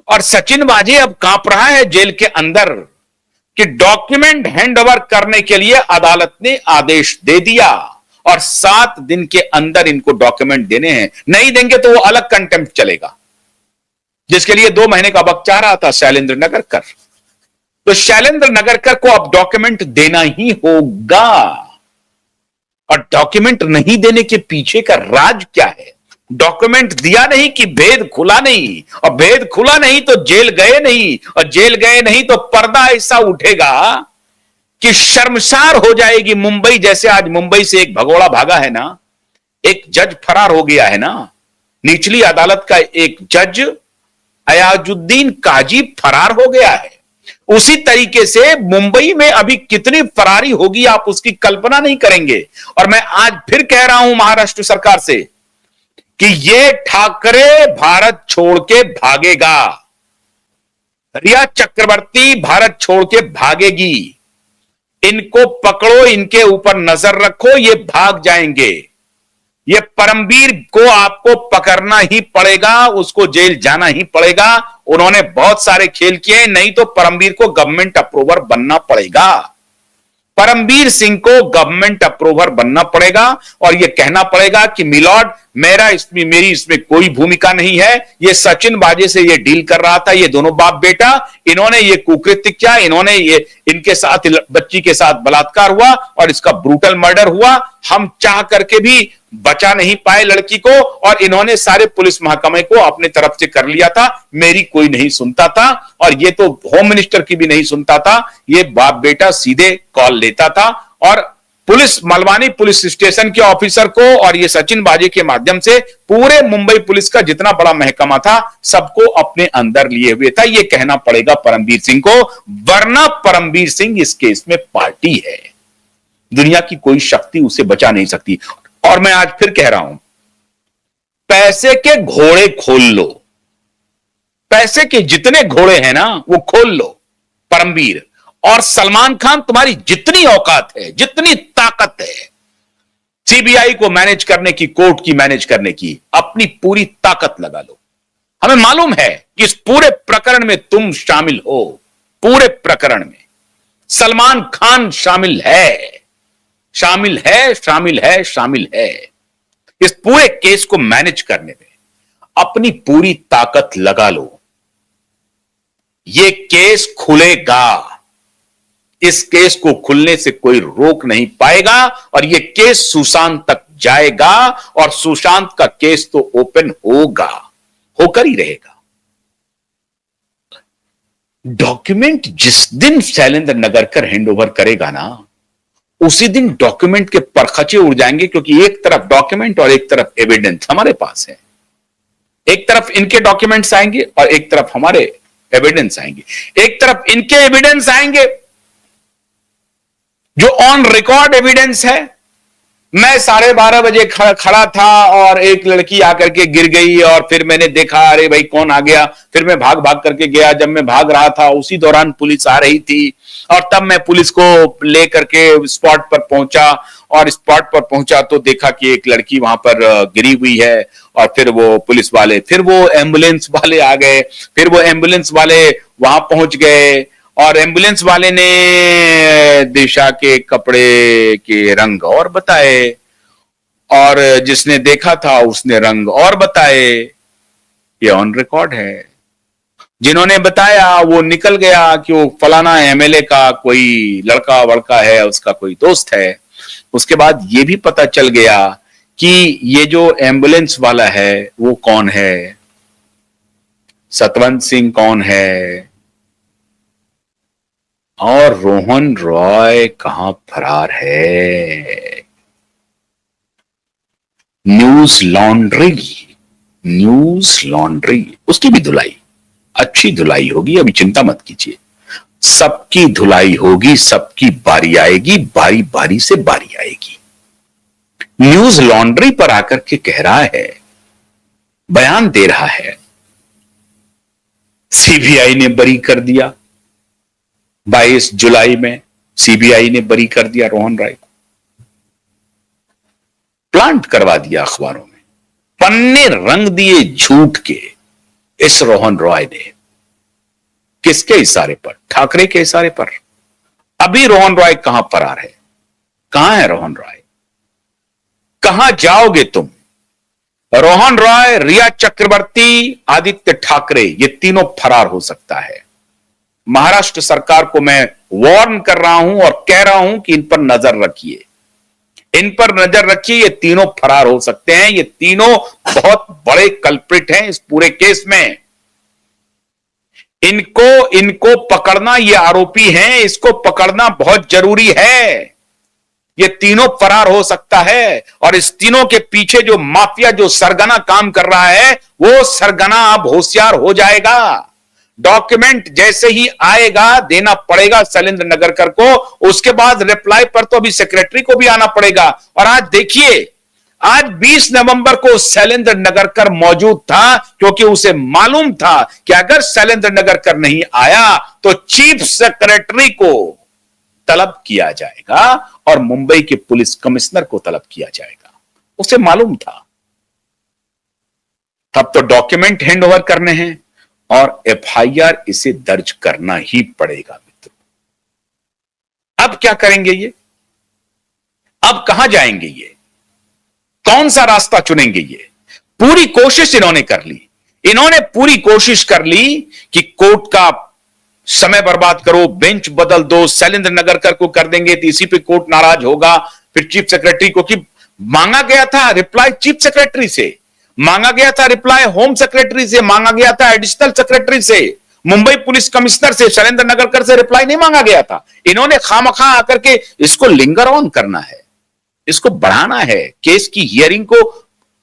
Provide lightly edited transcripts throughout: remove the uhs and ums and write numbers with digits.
और सचिन वाजे अब कांप रहा है जेल के अंदर कि डॉक्यूमेंट हैंडओवर करने के लिए अदालत ने आदेश दे दिया और 7 दिन के अंदर इनको डॉक्यूमेंट देने हैं। नहीं देंगे तो वो अलग कंटेम्प्ट चलेगा, जिसके लिए 2 महीने का वक्त चाह रहा था शैलेंद्र नगरकर। तो शैलेंद्र नगरकर को अब डॉक्यूमेंट देना ही होगा। और डॉक्यूमेंट नहीं देने के पीछे का राज क्या है? डॉक्यूमेंट दिया नहीं कि भेद खुला नहीं, और भेद खुला नहीं तो जेल गए नहीं, और जेल गए नहीं तो पर्दा ऐसा उठेगा कि शर्मसार हो जाएगी मुंबई। जैसे आज मुंबई से एक भगोड़ा भागा है ना, एक जज फरार हो गया है ना, निचली अदालत का एक जज अयाजुद्दीन काजी फरार हो गया है। उसी तरीके से मुंबई में अभी कितनी फरारी होगी आप उसकी कल्पना नहीं करेंगे। और मैं आज फिर कह रहा हूं महाराष्ट्र सरकार से कि ये ठाकरे भारत छोड़ के भागेगा, रिया चक्रवर्ती भारत छोड़ के भागेगी। इनको पकड़ो, इनके ऊपर नजर रखो, ये भाग जाएंगे। ये परमवीर को आपको पकड़ना ही पड़ेगा, उसको जेल जाना ही पड़ेगा। उन्होंने बहुत सारे खेल किए, नहीं तो परमवीर को गवर्नमेंट अप्रूवर बनना पड़ेगा। परमवीर सिंह को गवर्नमेंट अप्रूवर बनना पड़ेगा और यह कहना पड़ेगा कि मिलॉर्ड मेरी इसमें कोई भूमिका नहीं है। ये सचिन वाजे से ये डील कर रहा था, ये दोनों बाप बेटा, इन्होंने ये कुकृत्य किया, इन्होंने ये इनके साथ बच्ची के साथ बलात्कार हुआ और इसका ब्रूटल मर्डर हुआ। हम चाह करके भी बचा नहीं पाए लड़की को और इन्होंने सारे पुलिस महकमे को अपने तरफ से कर लिया था। मेरी कोई नहीं सुनता था और ये तो होम मिनिस्टर की भी नहीं सुनता था। ये बाप बेटा सीधे कॉल लेता था और पुलिस मलवानी पुलिस स्टेशन के ऑफिसर को और ये सचिन वाजे के माध्यम से पूरे मुंबई पुलिस का जितना बड़ा महकमा था सबको अपने अंदर लिए हुए था। ये कहना पड़ेगा परमवीर सिंह को, वरना परमवीर सिंह इस केस में पार्टी है। दुनिया की कोई शक्ति उसे बचा नहीं सकती। और मैं आज फिर कह रहा हूं, पैसे के घोड़े खोल लो, पैसे के जितने घोड़े हैं ना वो खोल लो। परमवीर और सलमान खान, तुम्हारी जितनी औकात है, जितनी ताकत है सीबीआई को मैनेज करने की, कोर्ट की मैनेज करने की, अपनी पूरी ताकत लगा लो। हमें मालूम है कि इस पूरे प्रकरण में तुम शामिल हो, पूरे प्रकरण में सलमान खान शामिल है, शामिल है, शामिल है, शामिल है। इस पूरे केस को मैनेज करने में अपनी पूरी ताकत लगा लो। यह केस खुलेगा, इस केस को खुलने से कोई रोक नहीं पाएगा और यह केस सुशांत तक जाएगा और सुशांत का केस तो ओपन होगा, होकर ही रहेगा। डॉक्यूमेंट जिस दिन शैलेंद्र नगरकर हैंडओवर करेगा ना, उसी दिन डॉक्यूमेंट के परखचे उड़ जाएंगे, क्योंकि एक तरफ डॉक्यूमेंट और एक तरफ एविडेंस हमारे पास है। एक तरफ इनके डॉक्यूमेंट्स आएंगे और एक तरफ हमारे एविडेंस आएंगे। एक तरफ इनके एविडेंस आएंगे जो ऑन रिकॉर्ड एविडेंस है। मैं 12:30 बजे खड़ा था और एक लड़की आकर के गिर गई और फिर मैंने देखा अरे भाई कौन आ गया, फिर मैं भाग भाग करके गया। जब मैं भाग रहा था उसी दौरान पुलिस आ रही थी और तब मैं पुलिस को लेकर के स्पॉट पर पहुंचा और स्पॉट पर पहुंचा तो देखा कि एक लड़की वहां पर गिरी हुई है। और फिर वो पुलिस वाले, फिर वो एम्बुलेंस वाले आ गए, फिर वो एम्बुलेंस वाले वहां पहुंच गए और एम्बुलेंस वाले ने दिशा के कपड़े के रंग और बताए और जिसने देखा था उसने रंग और बताए। ये ऑन रिकॉर्ड है। जिन्होंने बताया वो निकल गया कि वो फलाना एमएलए का कोई लड़का वड़का है, उसका कोई दोस्त है। उसके बाद ये भी पता चल गया कि ये जो एम्बुलेंस वाला है वो कौन है, सतवंत सिंह कौन है और रोहन रॉय कहां फरार है। न्यूज लॉन्ड्री उसकी भी धुलाई, अच्छी धुलाई होगी, अभी चिंता मत कीजिए। सबकी धुलाई होगी, सबकी बारी आएगी, बारी बारी से बारी आएगी। न्यूज लॉन्ड्री पर आकर के कह रहा है, बयान दे रहा है, सीबीआई ने बरी कर दिया। 22 जुलाई में सीबीआई ने बरी कर दिया रोहन रॉय को। प्लांट करवा दिया अखबारों में, पन्ने रंग दिए झूठ के इस रोहन रॉय ने। किसके इशारे पर? ठाकरे के इशारे पर। अभी रोहन रॉय कहां फरार है? कहां है रोहन रॉय? कहां जाओगे तुम? रोहन रॉय, रिया चक्रवर्ती, आदित्य ठाकरे, ये तीनों फरार हो सकता है। महाराष्ट्र सरकार को मैं वार्न कर रहा हूं और कह रहा हूं कि इन पर नजर रखिए, इन पर नजर रखिए। ये तीनों फरार हो सकते हैं। ये तीनों बहुत बड़े कल्प्रिट हैं इस पूरे केस में। इनको पकड़ना, ये आरोपी हैं, इसको पकड़ना बहुत जरूरी है। ये तीनों फरार हो सकता है और इस तीनों के पीछे जो माफिया, जो सरगना काम कर रहा है, वो सरगना अब होशियार हो जाएगा। डॉक्यूमेंट जैसे ही आएगा देना पड़ेगा शैलेंद्र नगरकर को। उसके बाद रिप्लाई पर तो अभी सेक्रेटरी को भी आना पड़ेगा। और आज देखिए, आज 20 नवंबर को शैलेंद्र नगरकर मौजूद था, क्योंकि उसे मालूम था कि अगर शैलेंद्र नगरकर नहीं आया तो चीफ सेक्रेटरी को तलब किया जाएगा और मुंबई के पुलिस कमिश्नर को तलब किया जाएगा। उसे मालूम था। तब तो डॉक्यूमेंट हैंड ओवर करने हैं और एफआईआर इसे दर्ज करना ही पड़ेगा मित्रों। अब क्या करेंगे ये? अब कहां जाएंगे ये? कौन सा रास्ता चुनेंगे ये? पूरी कोशिश इन्होंने कर ली। इन्होंने पूरी कोशिश कर ली कि कोर्ट का समय बर्बाद करो, बेंच बदल दो, शैलेंद्र नगरकर को कर देंगे तो इसी पे कोर्ट नाराज होगा। फिर चीफ सेक्रेटरी को, कि मांगा गया था रिप्लाई चीफ सेक्रेटरी से, मांगा गया था रिप्लाई होम सेक्रेटरी से, मांगा गया था एडिशनल सेक्रेटरी से, मुंबई पुलिस कमिश्नर से, शैलेंद्र नगरकर से रिप्लाई नहीं मांगा गया था। इन्होंने खामखा आकर के इसको लिंगर ऑन करना है, इसको बढ़ाना है, केस की हियरिंग को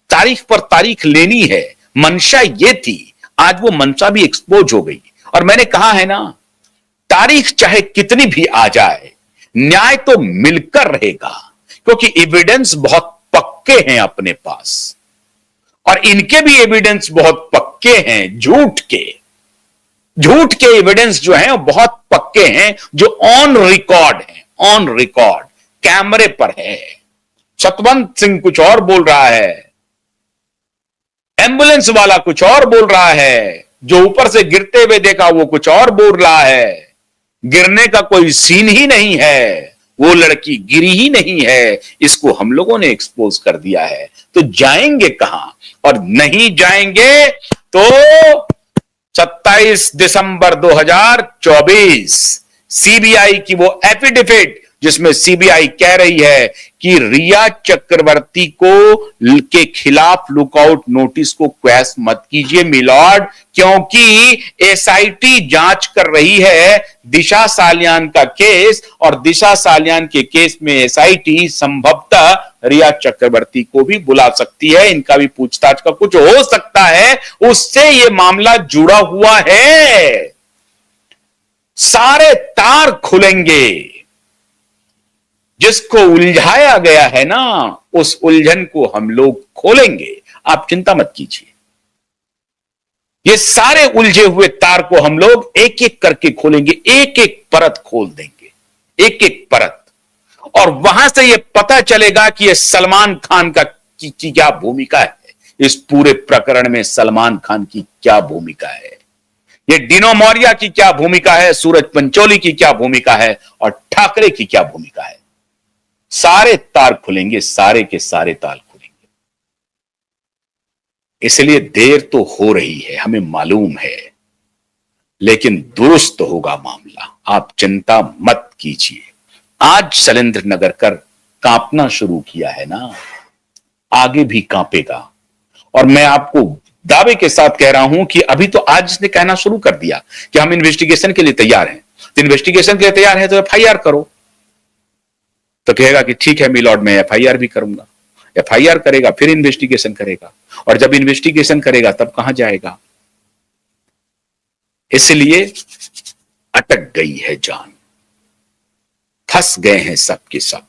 तारीख पर तारीख लेनी है। मंशा ये थी। आज वो मंशा भी एक्सपोज हो गई। और मैंने कहा है ना, तारीख चाहे कितनी भी आ जाए, न्याय तो मिलकर रहेगा, क्योंकि एविडेंस बहुत पक्के हैं अपने पास और इनके भी एविडेंस बहुत पक्के हैं। झूठ के एविडेंस जो हैं वो बहुत पक्के हैं, जो ऑन रिकॉर्ड हैं, ऑन रिकॉर्ड कैमरे पर है। सतवंत सिंह कुछ और बोल रहा है, एम्बुलेंस वाला कुछ और बोल रहा है, जो ऊपर से गिरते हुए देखा वो कुछ और बोल रहा है। गिरने का कोई सीन ही नहीं है, वो लड़की गिरी ही नहीं है। इसको हम लोगों ने एक्सपोज कर दिया है। तो जाएंगे कहां? और नहीं जाएंगे तो 27 दिसंबर 2024 सीबीआई की वो एफिडेविट, जिसमें सीबीआई कह रही है कि रिया चक्रवर्ती को के खिलाफ लुकआउट नोटिस को क्वैश मत कीजिए मिलॉर्ड, क्योंकि एसआईटी जांच कर रही है दिशा सालियान का केस और दिशा सालियान के केस में एसआईटी संभवतः रिया चक्रवर्ती को भी बुला सकती है। इनका भी पूछताछ का कुछ हो सकता है, उससे यह मामला जुड़ा हुआ है। सारे तार खुलेंगे। जिसको उलझाया गया है ना, उस उलझन को हम लोग खोलेंगे। आप चिंता मत कीजिए। ये सारे उलझे हुए तार को हम लोग एक एक करके खोलेंगे, एक एक परत खोल देंगे, एक एक परत। और वहां से ये पता चलेगा कि ये सलमान खान की क्या भूमिका है इस पूरे प्रकरण में। सलमान खान की क्या भूमिका है, ये डिनो मौर्या की क्या भूमिका है, सूरज पंचोली की क्या भूमिका है और ठाकरे की क्या भूमिका है। सारे तार खुलेंगे, सारे के सारे तार खुलेंगे। इसलिए देर तो हो रही है, हमें मालूम है, लेकिन दुरुस्त होगा मामला। आप चिंता मत कीजिए। आज शैलेंद्र नगरकर कांपना शुरू किया है ना, आगे भी कांपेगा। और मैं आपको दावे के साथ कह रहा हूं कि अभी तो आज इसने कहना शुरू कर दिया कि हम इन्वेस्टिगेशन के लिए तैयार हैं। तो इन्वेस्टिगेशन के लिए तैयार है तो एफआईआर करो। तो कहेगा कि ठीक है मिलॉर्ड, मैं एफआईआर भी करूंगा। एफआईआर करेगा, फिर इन्वेस्टिगेशन करेगा, और जब इन्वेस्टिगेशन करेगा तब कहां जाएगा। इसलिए अटक गई है जान, फंस गए हैं सब के सब।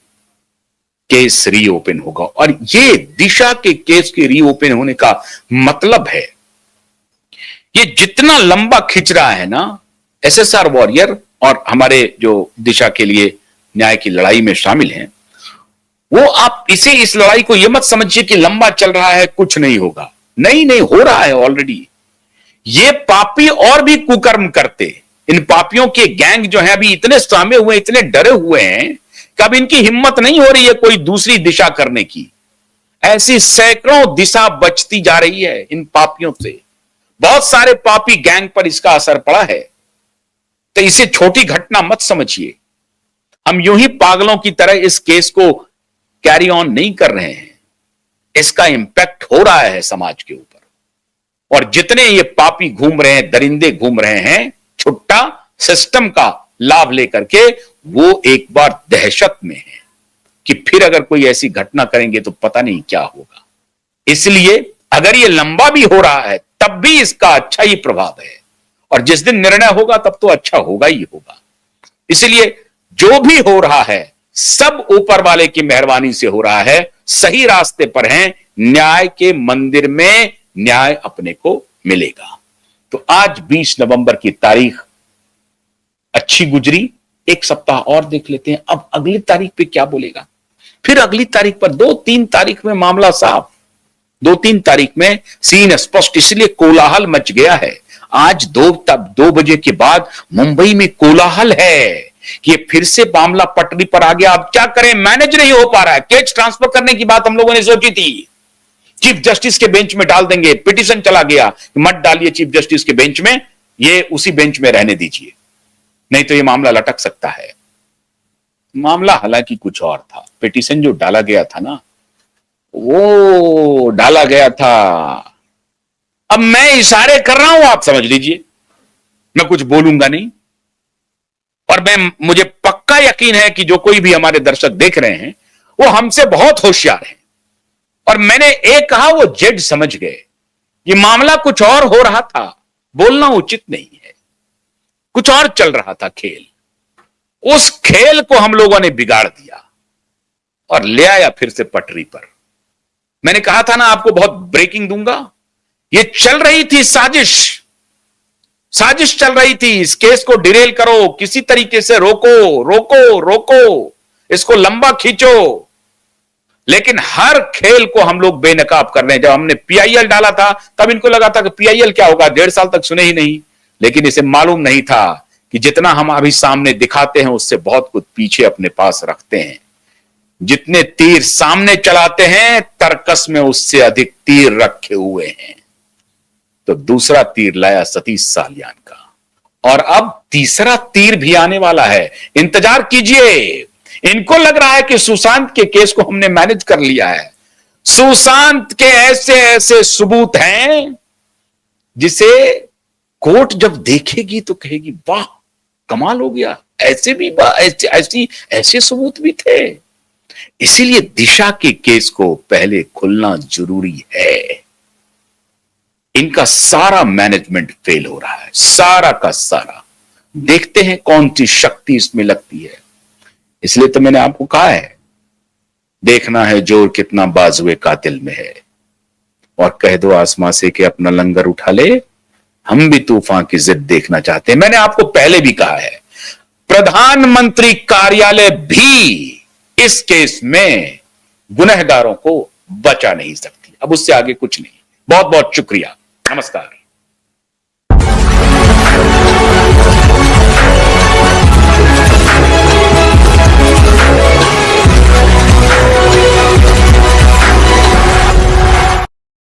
केस रीओपन होगा और ये दिशा के केस के रीओपन होने का मतलब है, ये जितना लंबा खिंच रहा है ना, एसएसआर वॉरियर और हमारे जो दिशा के लिए न्याय की लड़ाई में शामिल हैं, वो आप इसे, इस लड़ाई को यह मत समझिए कि लंबा चल रहा है कुछ नहीं होगा। नहीं नहीं, हो रहा है ऑलरेडी। ये पापी और भी कुकर्म करते, इन पापियों के गैंग जो है अभी इतने सहमे हुए, इतने डरे हुए हैं कि अब इनकी हिम्मत नहीं हो रही है कोई दूसरी दिशा करने की। ऐसी सैकड़ों दिशा बचती जा रही है इन पापियों से। बहुत सारे पापी गैंग पर इसका असर पड़ा है। तो इसे छोटी घटना मत समझिए। हम यूं ही पागलों की तरह इस केस को कैरी ऑन नहीं कर रहे हैं। इसका इंपैक्ट हो रहा है समाज के ऊपर, और जितने ये पापी घूम रहे हैं, दरिंदे घूम रहे हैं छुट्टा सिस्टम का लाभ लेकर के, वो एक बार दहशत में है कि फिर अगर कोई ऐसी घटना करेंगे तो पता नहीं क्या होगा। इसलिए अगर ये लंबा भी हो रहा है तब भी इसका अच्छा ही प्रभाव है, और जिस दिन निर्णय होगा तब तो अच्छा होगा ही होगा। इसलिए जो भी हो रहा है सब ऊपर वाले की मेहरबानी से हो रहा है। सही रास्ते पर हैं, न्याय के मंदिर में न्याय अपने को मिलेगा। तो आज 20 नवंबर की तारीख अच्छी गुजरी। एक सप्ताह और देख लेते हैं अब अगली तारीख पे क्या बोलेगा। फिर अगली तारीख पर 2-3 तारीख में मामला साफ, 2-3 तारीख में सीन स्पष्ट। इसलिए कोलाहल मच गया है। आज 2 बजे के बाद मुंबई में कोलाहल है कि ये फिर से मामला पटरी पर आ गया। अब क्या करें, मैनेज नहीं हो पा रहा है। केस ट्रांसफर करने की बात हम लोगों ने सोची थी, चीफ जस्टिस के बेंच में डाल देंगे। पिटीशन चला गया, मत डालिए चीफ जस्टिस के बेंच में, ये उसी बेंच में रहने दीजिए, नहीं तो ये मामला लटक सकता है। मामला हालांकि कुछ और था। पिटीशन जो डाला गया था ना, वो डाला गया था, अब मैं इशारे कर रहा हूं, आप समझ लीजिए, मैं कुछ बोलूंगा नहीं। और मुझे पक्का यकीन है कि जो कोई भी हमारे दर्शक देख रहे हैं वो हमसे बहुत होशियार हैं। और मैंने एक कहा वो जज समझ गए। ये मामला कुछ और हो रहा था, बोलना उचित नहीं है, कुछ और चल रहा था खेल। उस खेल को हम लोगों ने बिगाड़ दिया और ले आया फिर से पटरी पर। मैंने कहा था ना आपको बहुत ब्रेकिंग दूंगा। ये चल रही थी साजिश चल रही थी। इस केस को डिरेल करो, किसी तरीके से रोको, इसको लंबा खींचो। लेकिन हर खेल को हम लोग बेनकाब कर रहे हैं। जब हमने पीआईएल डाला था तब इनको लगा था कि पीआईएल क्या होगा, 1.5 साल तक सुने ही नहीं। लेकिन इसे मालूम नहीं था कि जितना हम अभी सामने दिखाते हैं उससे बहुत कुछ पीछे अपने पास रखते हैं। जितने तीर सामने चलाते हैं तर्कस में उससे अधिक तीर रखे हुए हैं। तो दूसरा तीर लाया सतीश सालियान का, और अब तीसरा तीर भी आने वाला है। इंतजार कीजिए। इनको लग रहा है कि सुशांत के केस को हमने मैनेज कर लिया है। सुशांत के ऐसे ऐसे सबूत हैं जिसे कोर्ट जब देखेगी तो कहेगी वाह कमाल हो गया, ऐसे सबूत भी थे। इसीलिए दिशा के केस को पहले खुलना जरूरी है। इनका सारा मैनेजमेंट फेल हो रहा है, सारा का सारा। देखते हैं कौन सी शक्ति इसमें लगती है। इसलिए तो मैंने आपको कहा है, देखना है जोर कितना बाजुए कातिल में है, और कह दो आसमां से कि अपना लंगर उठा ले, हम भी तूफान की जिद देखना चाहते हैं। मैंने आपको पहले भी कहा है, प्रधानमंत्री कार्यालय भी इस केस में गुनहगारों को बचा नहीं सकती। अब उससे आगे कुछ नहीं। बहुत बहुत शुक्रिया, नमस्कार।